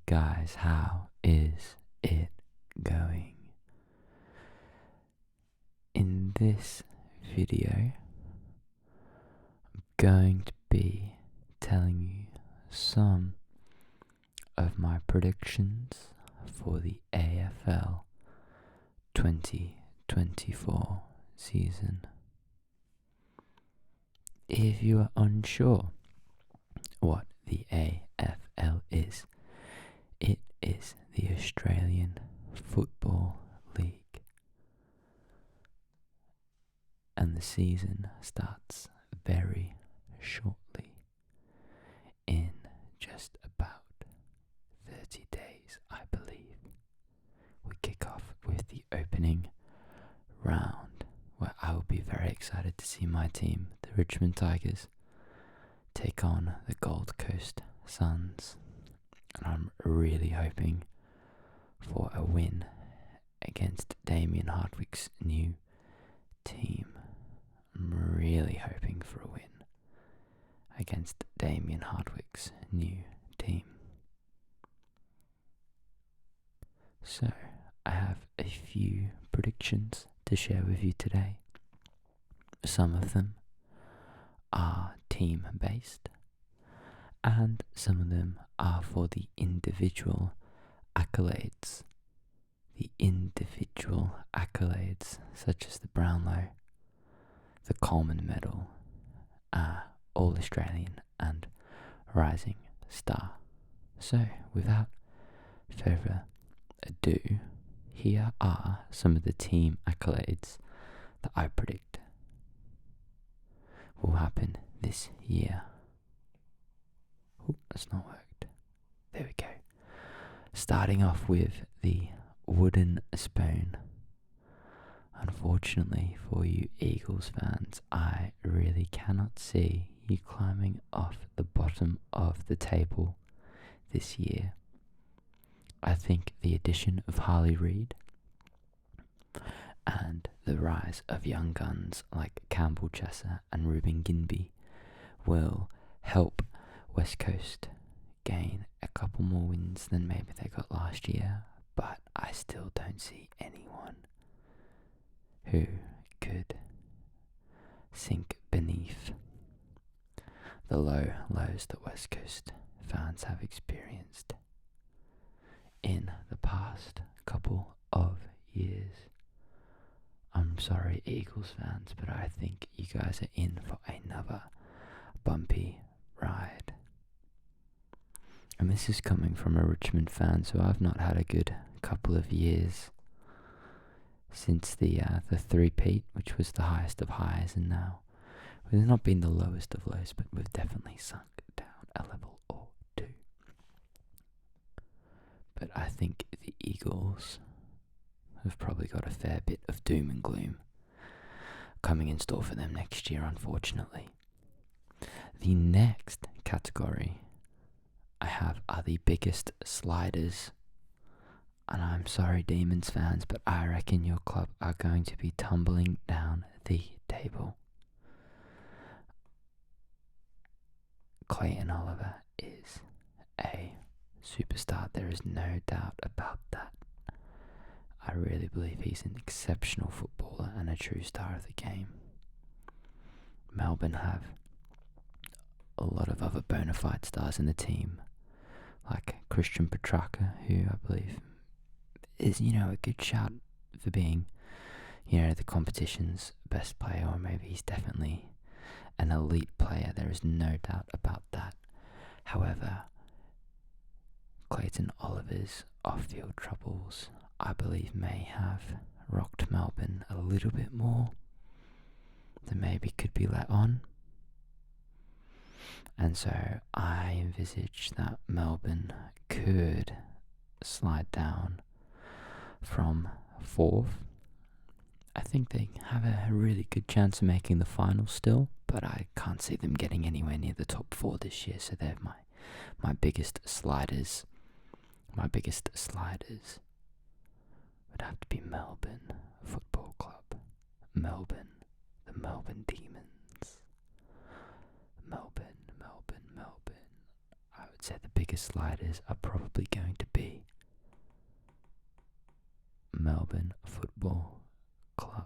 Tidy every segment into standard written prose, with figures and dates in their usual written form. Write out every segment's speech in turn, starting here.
guys, how is it going? In this video, I'm going to be telling you some of my predictions for the AFL 2024 season. If you are unsure what the AFL is, it is the Australian Football League, and the season starts very shortly, in just about 30 days, I believe. We kick off with the opening round, where I will be very excited to see my team, the Richmond Tigers, take on the Gold Coast Suns, and I'm really hoping for a win against Damien Hardwick's new team. I'm really hoping for a win against Damien Hardwick's new team. So, I have a few predictions to share with you today. Some of them are team-based, and some of them are for the individual accolades. The individual accolades, such as the Brownlow, the Coleman Medal, All-Australian and Rising Star. So, without further ado, here are some of the team accolades that I predict will happen this year. Oh, that's not worked. There we go. Starting off with the wooden spoon. Unfortunately for you Eagles fans, I really cannot see you climbing off the bottom of the table this year. I think the addition of Harley Reid and the rise of young guns like Campbell Chesser and Ruben Ginbey will help West Coast gain a couple more wins than maybe they got last year, but I still don't see anyone who could sink beneath the low lows that West Coast fans have experienced in the past couple of years. I'm sorry, Eagles fans, but I think you guys are in for another bumpy ride. And this is coming from a Richmond fan, so I've not had a good couple of years since the three-peat, which was the highest of highs, and now we've not been the lowest of lows, but we've definitely sunk down a level or two. But I think the Eagles have probably got a fair bit of doom and gloom coming in store for them next year, unfortunately. The next category I have are the biggest sliders. And I'm sorry, Demons fans, but I reckon your club are going to be tumbling down the table. Clayton Oliver is a superstar. There is no doubt about that. I really believe he's an exceptional footballer and a true star of the game. Melbourne have a lot of other bona fide stars in the team, like Christian Petrarca, who I believe is, a good shout for being, the competition's best player, or maybe he's definitely an elite player. There is no doubt about that. However, Clayton Oliver's off-field troubles, I believe, may have rocked Melbourne a little bit more than maybe could be let on. And so I envisage that Melbourne could slide down from 4th. I think they have a really good chance of making the final still, but I can't see them getting anywhere near the top 4 this year, so they're my biggest sliders. My biggest sliders would have to be Melbourne Football Club. Melbourne, the Melbourne Demons. Melbourne. I would say the biggest biggest sliders are probably going to be Melbourne Football Club.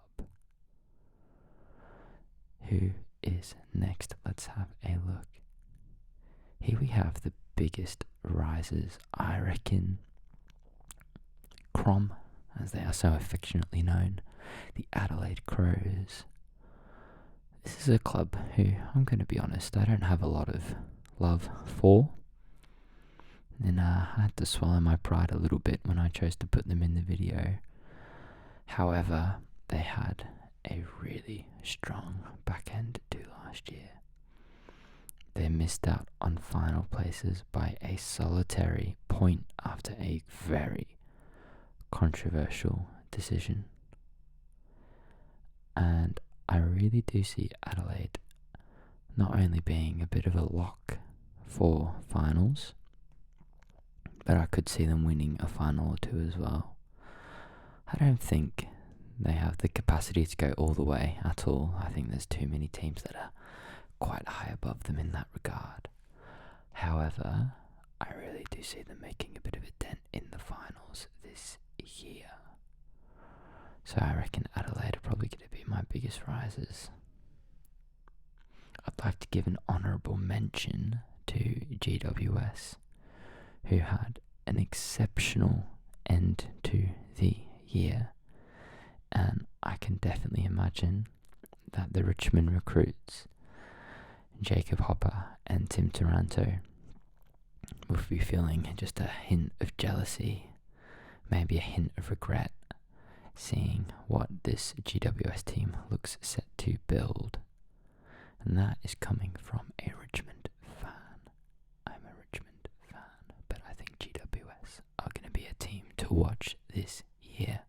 Who is next? Let's have a look. Here we have the biggest rises, I reckon. Crom, as they are so affectionately known, the Adelaide Crows. This is a club who, I'm going to be honest, I don't have a lot of love for. And I had to swallow my pride a little bit when I chose to put them in the video. However, they had a really strong back end to last year. They missed out on final places by a solitary point after a very controversial decision. And I really do see Adelaide not only being a bit of a lock for finals, but I could see them winning a final or two as well. I don't think they have the capacity to go all the way at all. I think there's too many teams that are quite high above them in that regard. However, I really do see them making a bit of a dent in the finals this year. So I reckon Adelaide are probably going to be my biggest risers. I'd like to give an honourable mention to GWS, who had an exceptional end to the year, and I can definitely imagine that the Richmond recruits, Jacob Hopper and Tim Taranto, will be feeling just a hint of jealousy, maybe a hint of regret, seeing what this GWS team looks set to build. And that is coming from a Richmond fan. I'm a Richmond fan, but I think GWS are going to be a team to watch this year.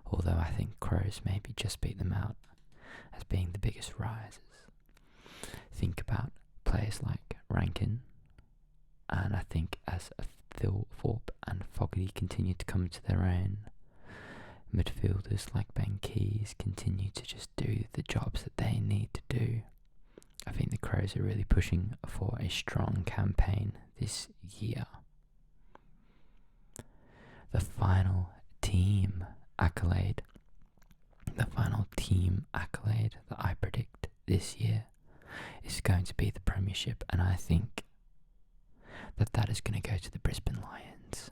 Although I think Crows maybe just beat them out as being the biggest risers. Think about players like Rankin, and I think as Thorpe and Fogarty continue to come to their own, midfielders like Ben Keys continue to just do the jobs that they need to do. I think the Crows are really pushing for a strong campaign this year. The final team accolade that I predict this year is going to be the Premiership, and I think that is going to go to the Brisbane Lions.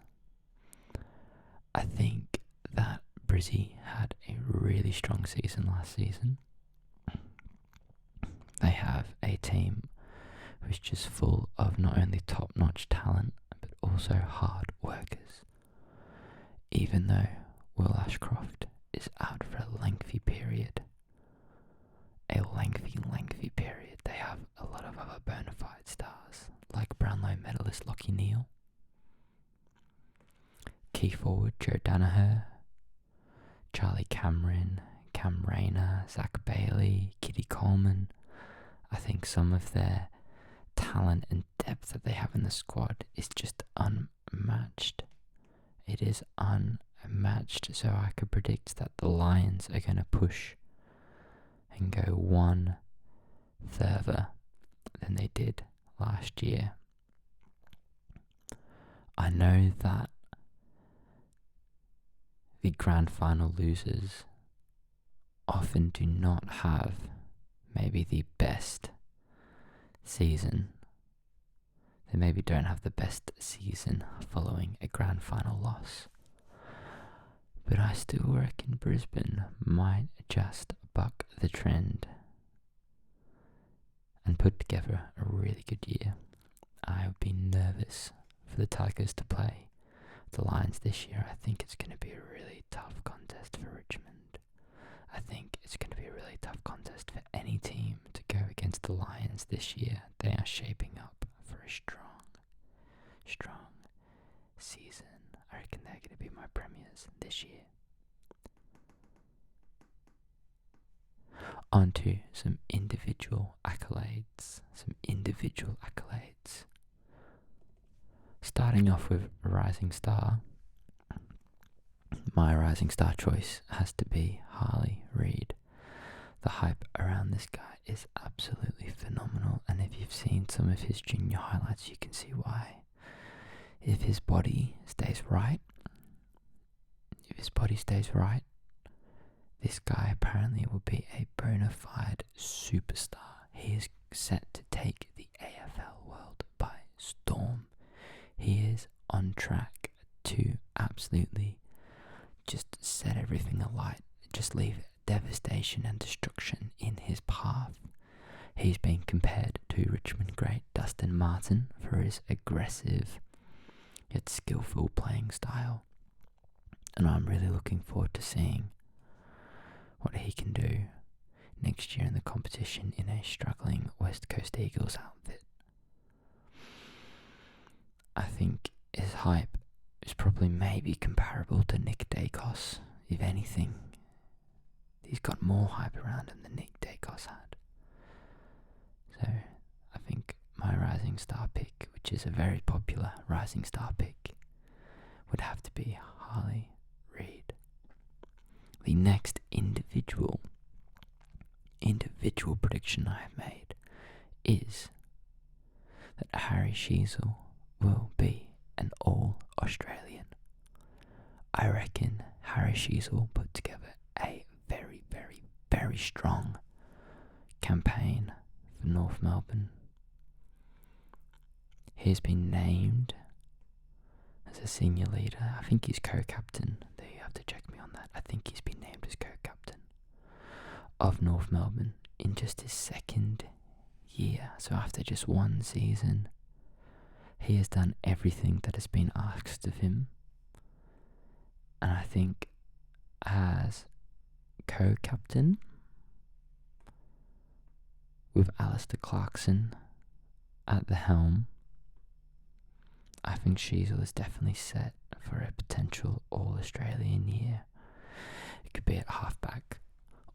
I think that Brizzy had a really strong season last season. They have a team which is just full of not only top-notch talent, but also hard workers. Even though Will Ashcroft is out for a lengthy period, they have a lot of other bona fide stars, like Brownlow medalist Lockie Neal, key forward Joe Danaher, Charlie Cameron, Cam Rayner, Zach Bailey, Kitty Coleman. I think some of their talent and depth that they have in the squad is just unmatched. It is unmatched, so I could predict that the Lions are going to push and go one further than they did last year. I know that the grand final losers often do not have maybe the best season. They maybe don't have the best season following a grand final loss. But I still reckon Brisbane might just buck the trend and put together a really good year. I would be nervous for the Tigers to play the Lions this year. I think it's going to be a really tough contest for Richmond. I think it's going to be a really tough contest for any team to go against the Lions this year. They are shaping up for a strong season. I reckon they're going to be my premiers this year. On to some individual accolades. Starting off with Rising Star. My Rising Star choice has to be Harley Reid. The hype around this guy is absolutely phenomenal, and if you've seen some of his junior highlights, you can see why. If his body stays right, this guy apparently will be a bona fide superstar. He is set to take the AFL world by storm. He is on track to absolutely just set everything alight, just leave devastation and destruction in his path. He's been compared to Richmond great Dustin Martin for his aggressive yet skillful playing style, and I'm really looking forward to seeing what he can do next year in the competition in a struggling West Coast Eagles outfit. I think his hype is probably maybe comparable to Nick Dacos. If anything, he's got more hype around him than Nick Dacos had. So I think my rising star pick, which is a very popular rising star pick, would have to be Harley Reid. The next individual prediction I have made is that Harry Sheezel will be an All-Australian. I reckon Harry Sheezel put together a very, very, very strong campaign for North Melbourne. He's been named as a senior leader. I think he's co-captain. You have to check me on that. I think he's been named as co-captain of North Melbourne in just his second year. So after just one season, he has done everything that has been asked of him. And I think as co-captain with Alistair Clarkson at the helm, I think Sheezel is definitely set for a potential All-Australian year. It could be at halfback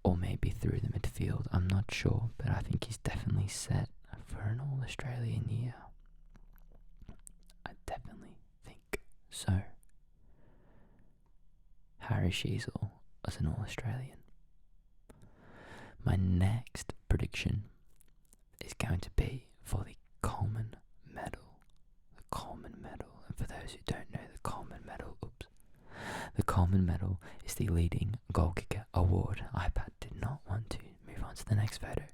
or maybe through the midfield, I'm not sure, but I think he's definitely set for an All-Australian year. I definitely think so. Harry Sheezel as an All-Australian. My next prediction is going to be for the Coleman Medal. The Coleman Medal, and for those who don't know the Coleman Medal, the Coleman Medal is the leading goal kicker award. iPad did not want to move on to the next photo.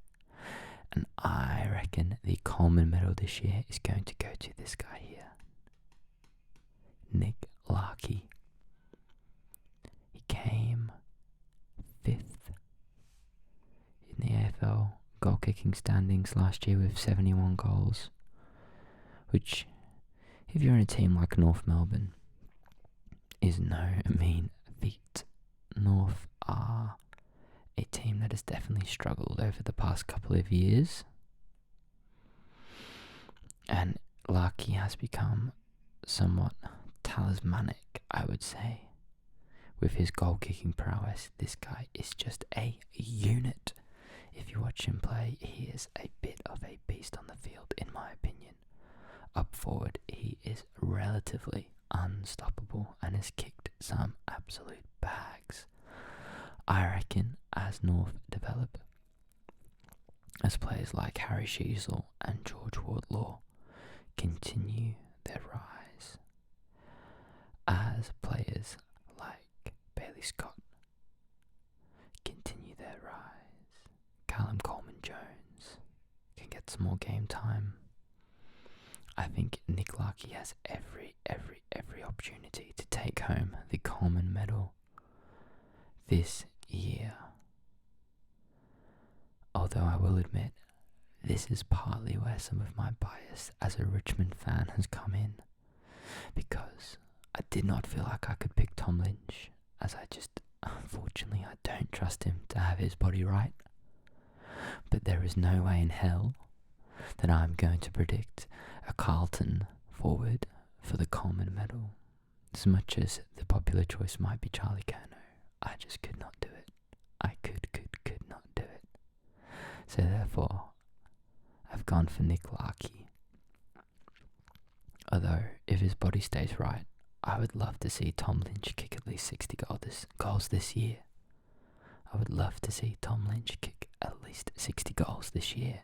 And I reckon the Coleman Medal this year is going to go to this guy here, Nick Larkey. He came 5th in the AFL goal kicking standings last year with 71 goals, which, if you're in a team like North Melbourne, is no mean feat. North are a team that has definitely struggled over the past couple of years, and Larkey has become somewhat talismanic, I would say. With his goal kicking prowess, this guy is just a unit. If you watch him play, he is a bit of a beast on the field, in my opinion. Up forward, he is relatively unstoppable and has kicked some absolute bags. I reckon as North develop, as players like Harry Sheezel and George Wardlaw continue their rise, as players like Bailey Scott continue their rise, Callum Coleman-Jones can get some more game time, I think Nick Larkey has every opportunity to take home the Coleman Medal this year. Although I will admit, this is partly where some of my bias as a Richmond fan has come in, because I did not feel like I could pick Tom Lynch, as unfortunately I don't trust him to have his body right. But there is no way in hell that I'm going to predict a Carlton forward for the Coleman Medal. As much as the popular choice might be Charlie Curnow, I just could not do it. I could not do it. So therefore, I've gone for Nick Larkey. Although, if his body stays right, I would love to see Tom Lynch kick at least 60 goals this year. I would love to see Tom Lynch kick least 60 goals this year.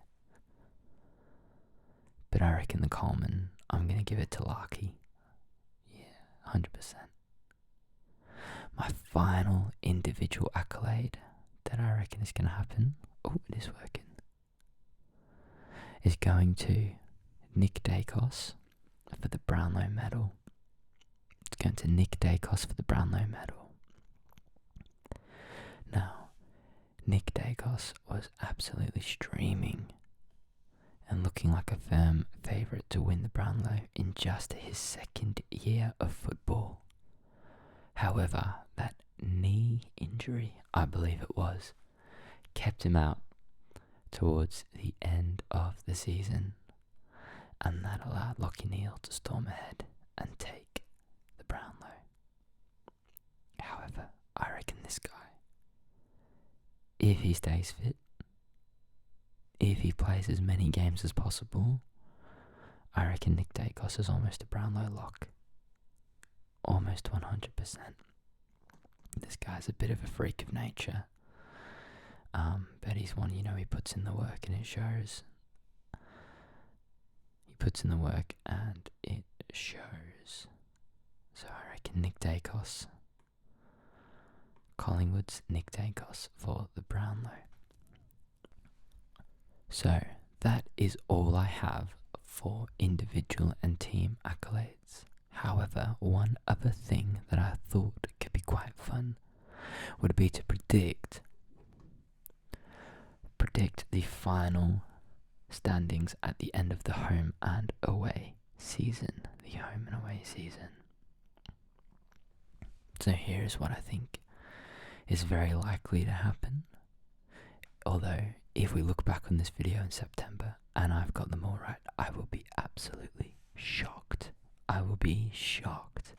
But I reckon the Coleman, I'm going to give it to Larky. Yeah, 100%. My final individual accolade that I reckon is going to happen, oh, it is working, is going to Nick Dacos for the Brownlow medal. It's going to Nick Dacos for the Brownlow medal. Now, Nick Dacos was absolutely streaming and looking like a firm favourite to win the Brownlow in just his second year of football. However, that knee injury, I believe it was, kept him out towards the end of the season, and that allowed Lachie Neale to storm ahead and take the Brownlow. However, I reckon this guy, if he stays fit, if he plays as many games as possible, I reckon Nick Dacos is almost a Brownlow lock. Almost 100%. This guy's a bit of a freak of nature. But he's one, he puts in the work and it shows. He puts in the work and it shows. So I reckon Nick Dacos, Collingwood's Nick Dacos for the Brownlow. So that is all I have for individual and team accolades. However, one other thing that I thought could be quite fun would be to predict the final standings at the end of the home and away season. The home and away season. So here's what I think is very likely to happen. Although, if we look back on this video in September and I've got them all right, I will be absolutely shocked. I will be shocked.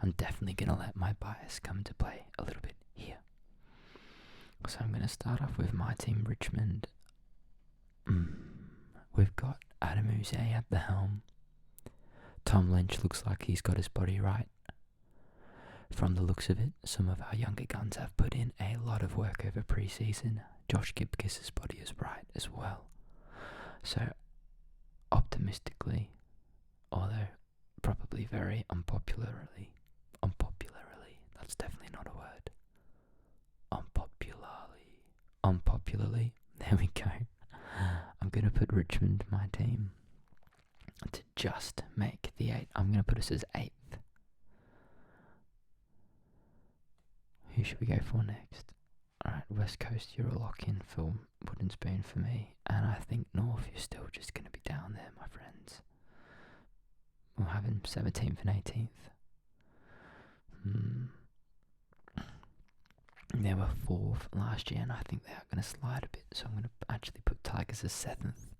I'm definitely going to let my bias come into play a little bit here. So I'm going to start off with my team, Richmond. We've got Adam Uze at the helm. Tom Lynch looks like he's got his body right. From the looks of it, some of our younger guns have put in a lot of work over pre-season. Josh Gibkis's body is right as well. So, optimistically, although probably very unpopularly, that's definitely not a word. Unpopularly, there we go. I'm going to put Richmond, my team, to just make the 8. I'm going to put us as 8th. Who should we go for next? Alright, West Coast, you're a lock-in for Wooden Spoon for me. And I think North, you're still just going to be down there, my friends. We'll have him 17th and 18th. They were 4th last year, and I think they are going to slide a bit. So I'm going to actually put Tigers as 7th.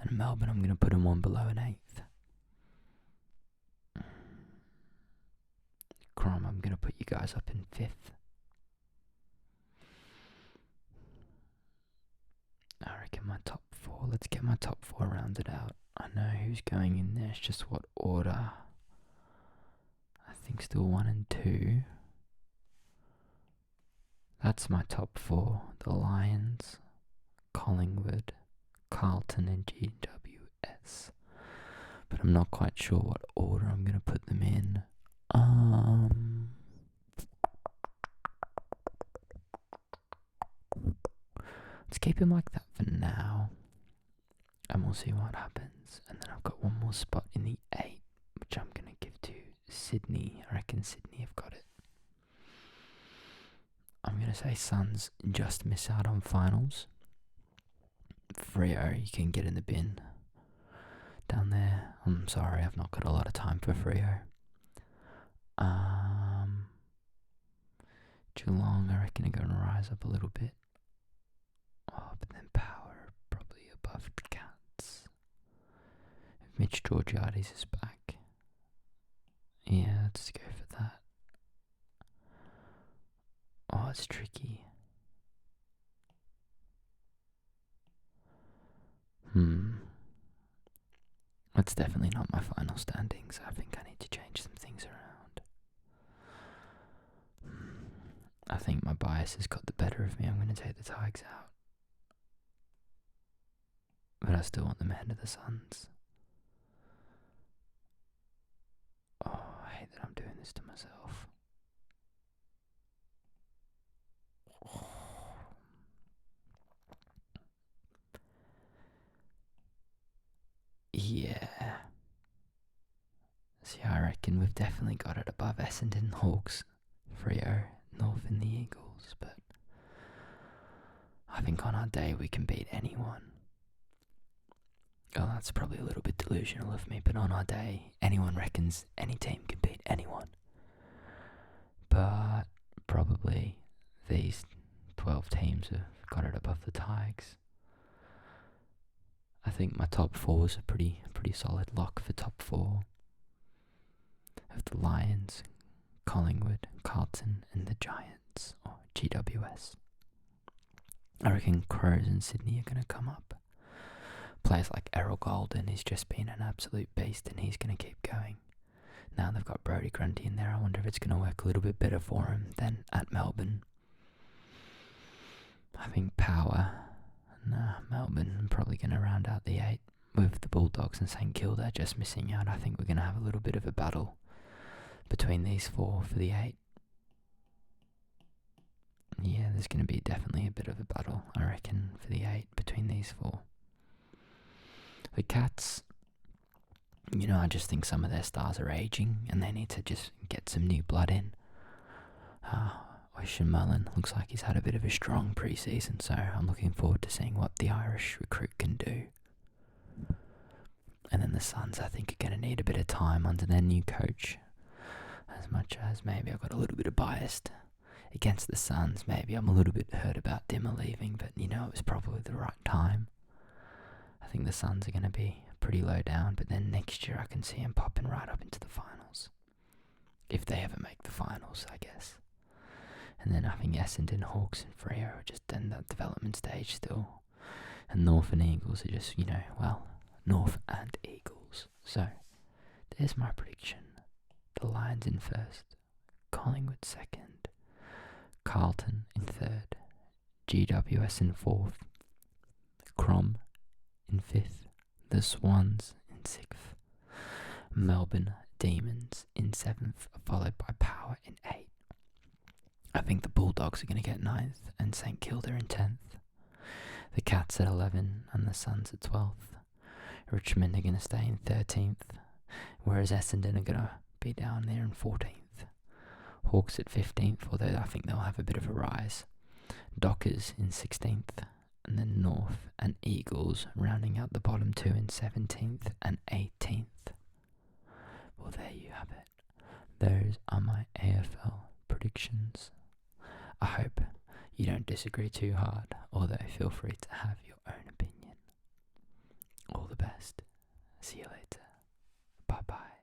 And Melbourne, I'm going to put them one below an 8th. Crom, I'm going to put you guys up in 5th. I reckon my top 4. Let's get my top 4 rounded out. I know who's going in there. It's just what order. I think still 1 and 2. That's my top 4. The Lions, Collingwood, Carlton and GWS. But I'm not quite sure what order I'm going to put them in. Let's keep him like that for now. And we'll see what happens. And then I've got one more spot in the 8, which I'm going to give to Sydney. I reckon Sydney have got it. I'm going to say Suns just miss out on finals. Freo, you can get in the bin down there. I'm sorry, I've not got a lot of time for Freo. Geelong, I reckon, are going to rise up a little bit. Oh, but then Power probably above Cats. If Mitch Georgiades is back, yeah, let's go for that. Oh, it's tricky. That's definitely not my final standings. I think I need to change some things around. I think my bias has got the better of me. I'm going to take the Tigers out. but I still want them ahead of the Suns. Oh, I hate that I'm doing this to myself. Yeah. See, I reckon we've definitely got it above Essendon, Hawks, Freo, North and the Eagles, but I think on our day we can beat anyone. Oh, that's probably a little bit delusional of me, but on our day, anyone reckons any team can beat anyone. But probably these 12 teams have got it above the Tigers. I think my top four is a pretty solid lock for top four. Of the Lions, Collingwood, Carlton, and the Giants, or GWS. I reckon Crows and Sydney are going to come up. Players like Errol Golden, he's just been an absolute beast and he's going to keep going. Now they've got Brodie Grundy in there, I wonder if it's going to work a little bit better for him than at Melbourne. I think Power, Melbourne are probably going to round out the 8 with the Bulldogs and St Kilda just missing out. I think we're going to have a little bit of a battle between these 4 for the 8. Yeah, there's going to be definitely a bit of a battle, I reckon, for the 8 between these 4. The Cats, I just think some of their stars are aging and they need to just get some new blood in. Ocean Mullen looks like he's had a bit of a strong pre-season, so I'm looking forward to seeing what the Irish recruit can do. And then the Suns, I think, are going to need a bit of time under their new coach. As much as maybe I've got a little bit of bias against the Suns, maybe I'm a little bit hurt about Dimmer leaving, but it was probably the right time. I think the Suns are going to be pretty low down, but then next year I can see them popping right up into the finals. If they ever make the finals, I guess. And then I think Essendon, Hawks and Freo are just in that development stage still. And North and Eagles are just, North and Eagles. So, there's my prediction. The Lions in first, Collingwood second, Carlton in third, GWS in fourth, Crom in fifth, the Swans in sixth, Melbourne Demons in seventh, followed by Power in eighth. I think the Bulldogs are going to get ninth and St Kilda in 10th. The Cats at 11 and the Suns at 12th. Richmond are going to stay in 13th, whereas Essendon are going to be down there in 14th. Hawks at 15th, although I think they'll have a bit of a rise. Dockers in 16th, and then North and Eagles rounding out the bottom 2 in 17th and 18th. Well, there you have it. Those are my AFL predictions. I hope you don't disagree too hard, although feel free to have your own opinion. All the best. See you later. Bye bye.